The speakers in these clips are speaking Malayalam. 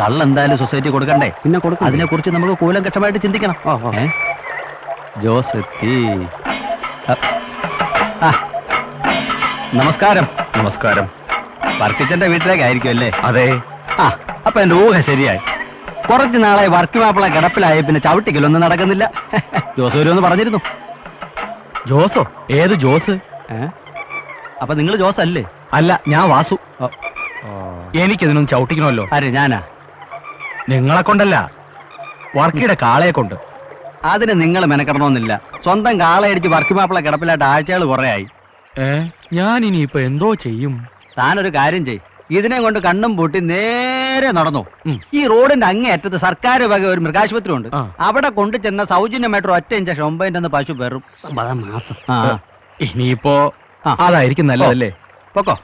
കള്ളെന്തായാലും സൊസൈറ്റി കൊടുക്കണ്ടേ? പിന്നെ കൊടുക്കും. അതിനെ കുറിച്ച് നമുക്ക് കൂലങ്കക്ഷമായിട്ട് ചിന്തിക്കണം. ജോസ് എത്തി. നമസ്കാരം. നമസ്കാരം. വർക്കിച്ചന്റെ വീട്ടിലേക്കായിരിക്കും അല്ലേ? അതെ. അപ്പൊ എന്റെ ഊഹ ശരിയായി. കുറച്ച് നാളായി വർക്ക് മാപ്പിള കിടപ്പിലായി, പിന്നെ ചവിട്ടിക്കലൊന്നും നടക്കുന്നില്ല. ജോസ് വരുമെന്ന് പറഞ്ഞിരുന്നു. ജോസോ? ഏത് ജോസ്? അപ്പൊ നിങ്ങൾ ജോസ് അല്ലേ? അല്ല, ഞാൻ വാസു. എനിക്കിതിനൊന്നും ചവിട്ടിക്കണമല്ലോ. ആര്? ഞാനാ? നിങ്ങളെ കൊണ്ടല്ല, വർക്കിയുടെ കാളയെ കൊണ്ട്. അതിന് നിങ്ങൾ മെനക്കെടണമെന്നില്ല. സ്വന്തം കാളയടിച്ച് വർക്ക് മാപ്പിള കിടപ്പിലായിട്ട് ആഴ്ചകൾ കുറെ ആയി. ഞാൻ ഇനിയിപ്പോ എന്തോ ചെയ്യും? താനൊരു കാര്യം ചെയ്. ഇതിനെ കൊണ്ട് കണ്ണും പൂട്ടി നേരെ നടന്നു. ഈ റോഡിന്റെ അങ്ങേയറ്റത്ത് സർക്കാർ വക ഒരു മൃഗാശുപത്രി ഉണ്ട്. അവിടെ കൊണ്ടു ചെന്ന സൗജന്യമായിട്ട് ഒറ്റ ഇഞ്ചക്ഷൻ 9 പശു വെറും മാസം. ഇനിയിപ്പോ അതായിരിക്കും നല്ലതല്ലേ? പൊക്കോ.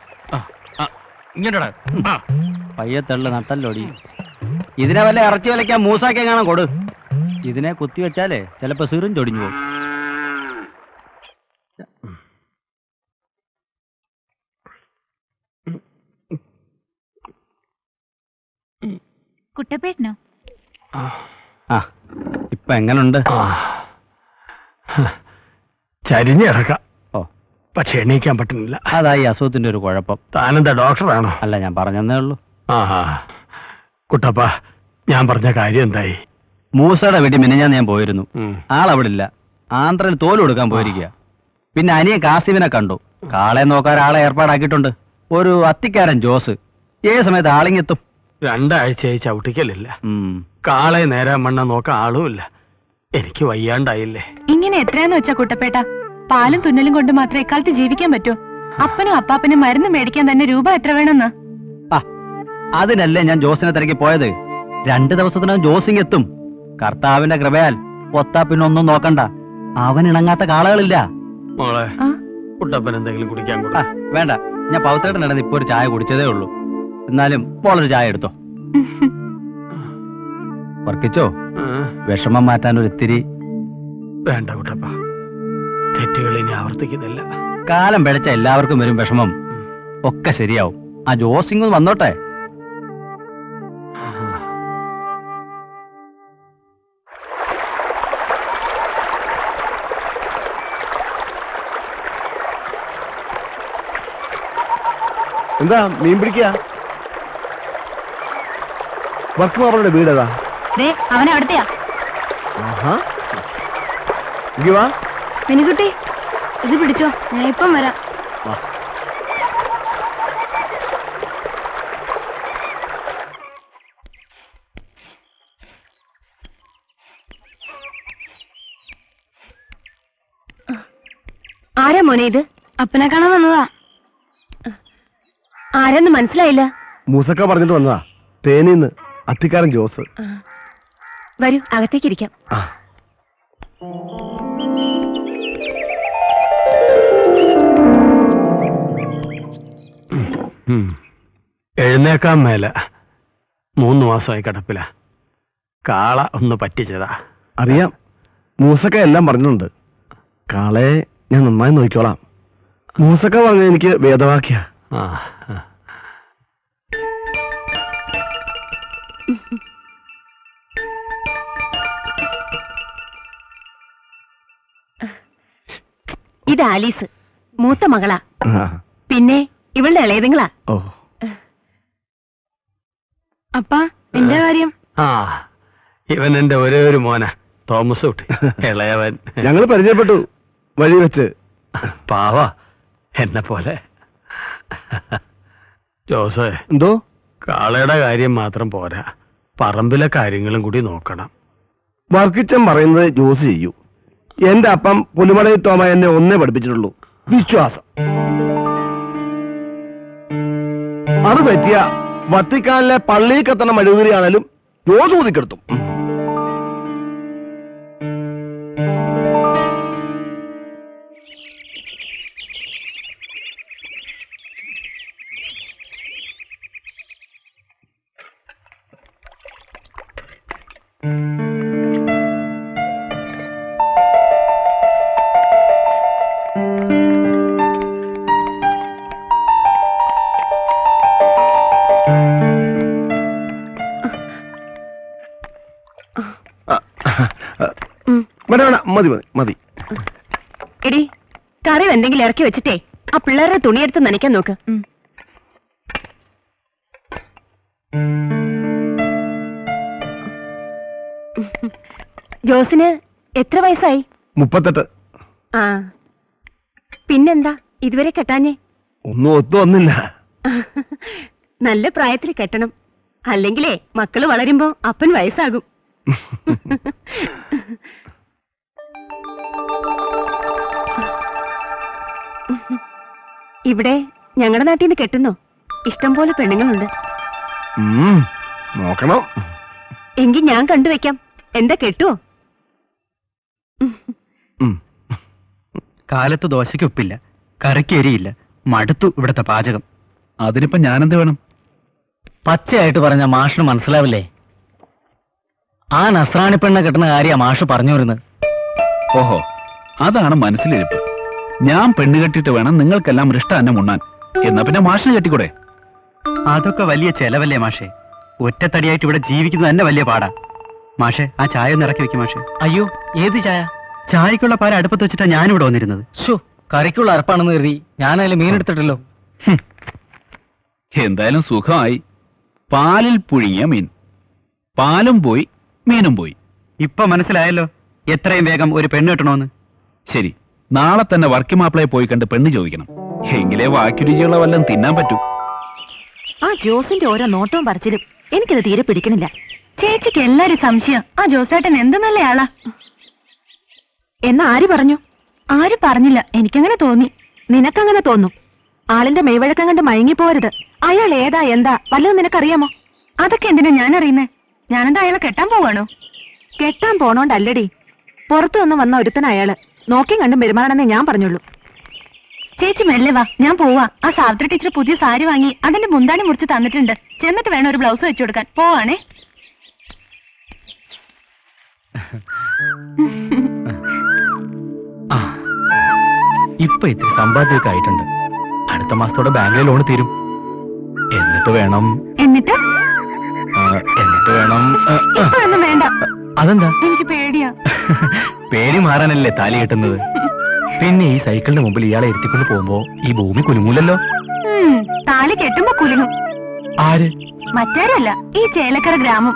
ഇങ്ങോട്ടാ പയ്യത്തള്ളു നട്ടല്ലോടി. ഇതിനെ വല്ല ഇറച്ചി വലയ്ക്കാൻ മൂസാക്കാൻ കാണാൻ കൊടു. ഇതിനെ കുത്തിവെച്ചാലേ ചിലപ്പോ സിറും ചൊടിഞ്ഞു പോകും. കുട്ടപ്പേട്ടനോ? ഇപ്പൊ എങ്ങനുണ്ട്? ചരിഞ്ഞിറക്കാം. പക്ഷെ എണീക്കാൻ പറ്റുന്നില്ല. അതായി അസുഖത്തിന്റെ ഒരു കുഴപ്പം. താനെന്താ ഡോക്ടറാണോ? അല്ല, ഞാൻ പറഞ്ഞതേ ഉള്ളൂ. കുട്ടപ്പ, ഞാൻ പറഞ്ഞ കാര്യം എന്തായി? മൂസയുടെ വീട്ടിൽ മിനിഞ്ഞാന്ന് ഞാൻ പോയിരുന്നു. ആളവിടെ ഇല്ല. ആന്ധ്രയിൽ തോല് കൊടുക്കാൻ പോയിരിക്കുക. പിന്നെ അനിയൻ കാസിമിനെ കണ്ടു. കാളെ നോക്കാൻ ആളെ ഏർപ്പാടാക്കിയിട്ടുണ്ട്. ഒരു അത്തിക്കാരൻ ജോസ്. ഏത് സമയത്ത് ആളിങ്ങെത്തും. 2 ആഴ്ചയായി ചവിട്ടിക്കലില്ല. കാളെ നേരാൻ മണ്ണ നോക്കാൻ ആളുമില്ല. എനിക്ക് വയ്യാണ്ടായില്ലേ. ഇങ്ങനെ എത്രയാന്ന് വെച്ചാ കുട്ടപ്പേട്ട? പാലും തുന്നലും കൊണ്ട് മാത്രം ഇക്കാലത്ത് ജീവിക്കാൻ പറ്റൂ. അപ്പനും അപ്പാപ്പനും മരുന്ന് മേടിക്കാൻ തന്നെ രൂപ എത്ര വേണമെന്ന്? അതിനല്ലേ ഞാൻ ജോസിനെ തിരക്കി പോയത്. 2 ദിവസത്തിനകം ജോസിങ് എത്തും. കർത്താവിന്റെ കൃപയാൽ ഒത്താ പിന്നെ ഒന്നും നോക്കണ്ട. അവൻ ഇണങ്ങാത്ത കാളകളില്ല. മോളെ, കുട്ടപ്പൻ എന്തെങ്കിലും കുടിക്കാൻ കൂടാ? വേണ്ട, ഞാൻ പൗത്തേട്ടനിടന്ന് ഇപ്പൊ ഒരു ചായ കുടിച്ചതേ ഉള്ളൂ. എന്നാലും മോളൊരു ചായ എടുത്തോ. വർക്കിച്ചോ, വിഷമം മാറ്റാൻ ഒരു ഇത്തിരി. വേണ്ട കുട്ടപ്പ, തെറ്റുകൾ ഇനി ആവർത്തിക്കുന്നില്ല. കാലം പിഴച്ച എല്ലാവർക്കും വരും വിഷമം. ഒക്കെ ശരിയാവും. ആ ജോസിങ് വന്നോട്ടെ. എന്താ മീൻ പിടിക്കുക? വർക്ക് മാപ്പിളുടെ വീടേതാ? അവൻ അവിടത്തെയാ. മിനിക്കുട്ടി, ഇത് പിടിച്ചോ, ഞാൻ ഇപ്പം വരാം. ആരാ മോനെ ഇത്? അപ്പനെ കാണാൻ വന്നതാ. ആരെന്ന് മനസ്സിലായില്ല. മൂസക്ക പറഞ്ഞിട്ട് വന്നതാ. തേനീന്ന് അത്തിക്കാരൻ ജോസ്. വരൂ, അകത്തേക്കിരിക്കാം. എഴുന്നേക്കാൻ മേല. 3 മാസമായി കിടപ്പില. കാള ഒന്ന് പറ്റിച്ചതാ. അറിയാം, മൂസക്ക എല്ലാം പറഞ്ഞിട്ടുണ്ട്. കാളയെ ഞാൻ നന്നായി നോക്കിക്കോളാം. മൂസക്ക പറഞ്ഞ എനിക്ക് വേദവാക്യ. ഇത് ആലീസ്, മൂത്ത മകളാ. പിന്നെ ഇവളുടെ ഇളയതുങ്ങളാ. അപ്പാ, എന്റെ കാര്യം? ഇവൻ എന്റെ ഒരേ ഒരു മോന, തോമസ് കുട്ടി, ഇളയവൻ. ഞങ്ങൾ പരിചയപ്പെട്ടു വഴി വെച്ച്. പാവ, എന്നെ പോലെ. ജോസേ, എന്തോ? കാളയുടെ കാര്യം മാത്രം പോരാ, പറമ്പിലെ കാര്യങ്ങളും കൂടി നോക്കണം. വർക്കിച്ചൻ പറയുന്നത് ജോസ് ചെയ്യൂ. എന്റെ അപ്പം പുലിമടയിൽ തോമ എന്നെ ഒന്നേ പഠിപ്പിച്ചിട്ടുള്ളൂ, വിശ്വാസം. അത് പറ്റിയ വത്തിക്കാനിലെ പള്ളിയിൽ കത്തണ മെഴുകുതിരിയാണേലും ജോസ് ഊതിക്കെടുത്തും. വേണ്ട വേണ്ട, മതി മതി മതി. എടി കറി എന്തെങ്കിലും ഇറക്കി വെച്ചിട്ടേ ആ പിള്ളേരുടെ തുണിയെടുത്ത് നനയ്ക്കാൻ നോക്ക്. ജോസിന് എത്ര വയസ്സായി? 38. ആ പിന്നെന്താ ഇതുവരെ കെട്ടാഞ്ഞേ? ഒന്നും ഒത്തു വന്നില്ല. നല്ല പ്രായത്തിൽ കെട്ടണം, അല്ലെങ്കിലേ മക്കള് വളരുമ്പോ അപ്പൻ വയസ്സാകും. ഇവിടെ ഞങ്ങളുടെ നാട്ടിൽ നിന്ന് കെട്ടുന്നോ? ഇഷ്ടം പോലെ പെണ്ണുങ്ങളുണ്ട്. നോക്കണം. എങ്കിൽ ഞാൻ കണ്ടുവെക്കാം. എന്താ കെട്ടുവോ? കാലത്ത് ദോശയ്ക്ക് ഉപ്പില്ല, കറിക്ക് എരിയില്ല, മടുത്തു ഇവിടുത്തെ പാചകം. അതിനിപ്പോ ഞാനെന്ത് വേണം? പച്ചയായിട്ട് പറഞ്ഞ മാഷിന് മനസ്സിലാവില്ലേ? ആ നസ്രാണി പെണ്ണ കെട്ടുന്ന കാര്യ മാഷ് പറഞ്ഞു വരുന്നത്. ഓഹോ, അതാണ് മനസ്സിലിരിപ്പ്. ഞാൻ പെണ്ണ് കെട്ടിട്ട് വേണം നിങ്ങൾക്കെല്ലാം ഇഷ്ടം ഉണ്ണാൻ. എന്നാ പിന്നെ മാഷിന് കെട്ടിക്കൂടെ? അതൊക്കെ വലിയ ചെലവല്ലേ മാഷെ? ഒറ്റത്തടിയായിട്ട് ഇവിടെ ജീവിക്കുന്നത് തന്നെ വലിയ പാടാ. മാഷെ, ആ ചായ ഒന്ന് ഇറക്കി വെക്കും മാഷെ. അയ്യോ, ഏത് ചായ? ചായക്കുള്ള പാല അടുപ്പത്ത് വെച്ചിട്ടാ ഞാനിവിടെ വന്നിരുന്നത്. കറിക്കുള്ള അറപ്പാണെന്ന് കരുതി ഞാനതിൽ മീനെടുത്തിട്ടല്ലോ. എന്തായാലും സുഖമായി. പാലിൽ പുഴുങ്ങിയ മീൻ. പാലും പോയി, മീനും പോയി. ഇപ്പൊ മനസ്സിലായല്ലോ എത്രയും വേഗം ഒരു പെണ്ണ് കിട്ടണോന്ന്. ശരി, നാളെ തന്നെ വർക്കി മാപ്പിളയെ പോയി കണ്ട് പെണ്ണ് ചോദിക്കണം. എങ്കിലേ വാക്കുരുചിയുള്ള വല്ലതും തിന്നാൻ പറ്റൂ. ആ ജോസിന്റെ ഓരോ നോട്ടവും പറിച്ചിലും എനിക്കത് തീരെ പിടിക്കണില്ല. ചേച്ചിക്ക് എല്ലാരും സംശയം ആ ജോസേട്ടൻ എന്ത് നല്ലയാളാ. എന്നാ ആര് പറഞ്ഞു? ആരും പറഞ്ഞില്ല, എനിക്കങ്ങനെ തോന്നി. നിനക്കങ്ങനെ തോന്നും. ആളിന്റെ മെയ്വഴക്കം കണ്ട് മയങ്ങിപ്പോരുത്. അയാൾ ഏതാ എന്താ വല്ലതും നിനക്കറിയാമോ? അതൊക്കെ എന്തിനാ ഞാൻ അറിയുന്നേ? ഞാനെന്താ അയാളെ കെട്ടാൻ പോവാണോ? കെട്ടാൻ പോണോണ്ടല്ലടി, പുറത്തു നിന്ന് വന്ന ഒരുത്തൻ അയാള്. നോക്കിയും കണ്ടും പെരുമാറണമെന്നേ ഞാൻ പറഞ്ഞുള്ളൂ. ചേച്ചി മെല്ലെ വാ, ഞാൻ പോവാ. ആ സാവിത്രി ടീച്ചർ പുതിയ സാരി വാങ്ങി അതിന്റെ മുന്താണി മുറിച്ച് തന്നിട്ടുണ്ട്. ചെന്നിട്ട് വേണം ഒരു ബ്ലൗസ് വെച്ചു കൊടുക്കാൻ. പോവാണേ. ഇപ്പൊ ഇത്തിരി സമ്പാദ്യമൊക്കെ ആയിട്ടുണ്ട്. അടുത്ത മാസത്തോടെ ബാങ്കിലെ ലോൺ തീരും. എന്നിട്ട് വേണം എന്നിട്ട് വേണം വേണ്ട. അതെന്താ? എനിക്ക് പേടിയാ. പേടി മാറാനല്ലേ താലി കെട്ടുന്നത്. പിന്നെ ഈ സൈക്കിളിന് മുമ്പിൽ ഇയാളെ ഇരുത്തിക്കൊണ്ട് പോകുമ്പോ ഈ ഭൂമി കുലുങ്ങൂലല്ലോ. താലി കെട്ടുമ്പോ കുലുങ്ങും. ആര്? മറ്റാരല്ല, ഈ ചേലക്കര ഗ്രാമം.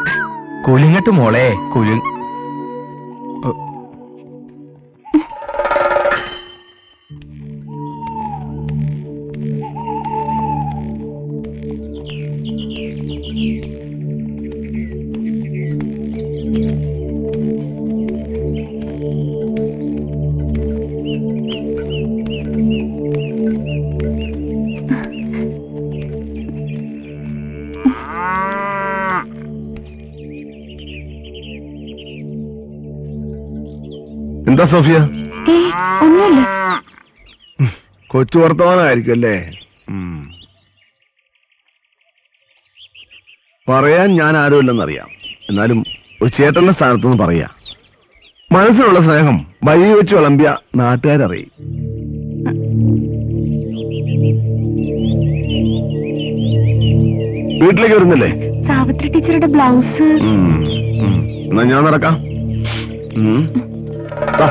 കുലുങ്ങട്ട് മോളെ, കുലു. എന്താ സോഫിയ? ഒന്നുമില്ല. കൊച്ചു വർത്തമാനമായിരിക്കും അല്ലേ? പറയാൻ ഞാൻ ആരുമില്ലെന്നറിയാം. എന്നാലും ഒരു ചേട്ടന്റെ സ്ഥാനത്തുനിന്ന് പറയാ. മനസ്സിലുള്ള സ്നേഹം വഴി വെച്ച് വിളമ്പിയ നാട്ടുകാരറിയും. വീട്ടിലേക്ക് വരുന്നില്ലേ? സാവിത്രി ടീച്ചറുടെ ബ്ലൗസ്. എന്നാ ഞാൻ നടക്കാം. വാ.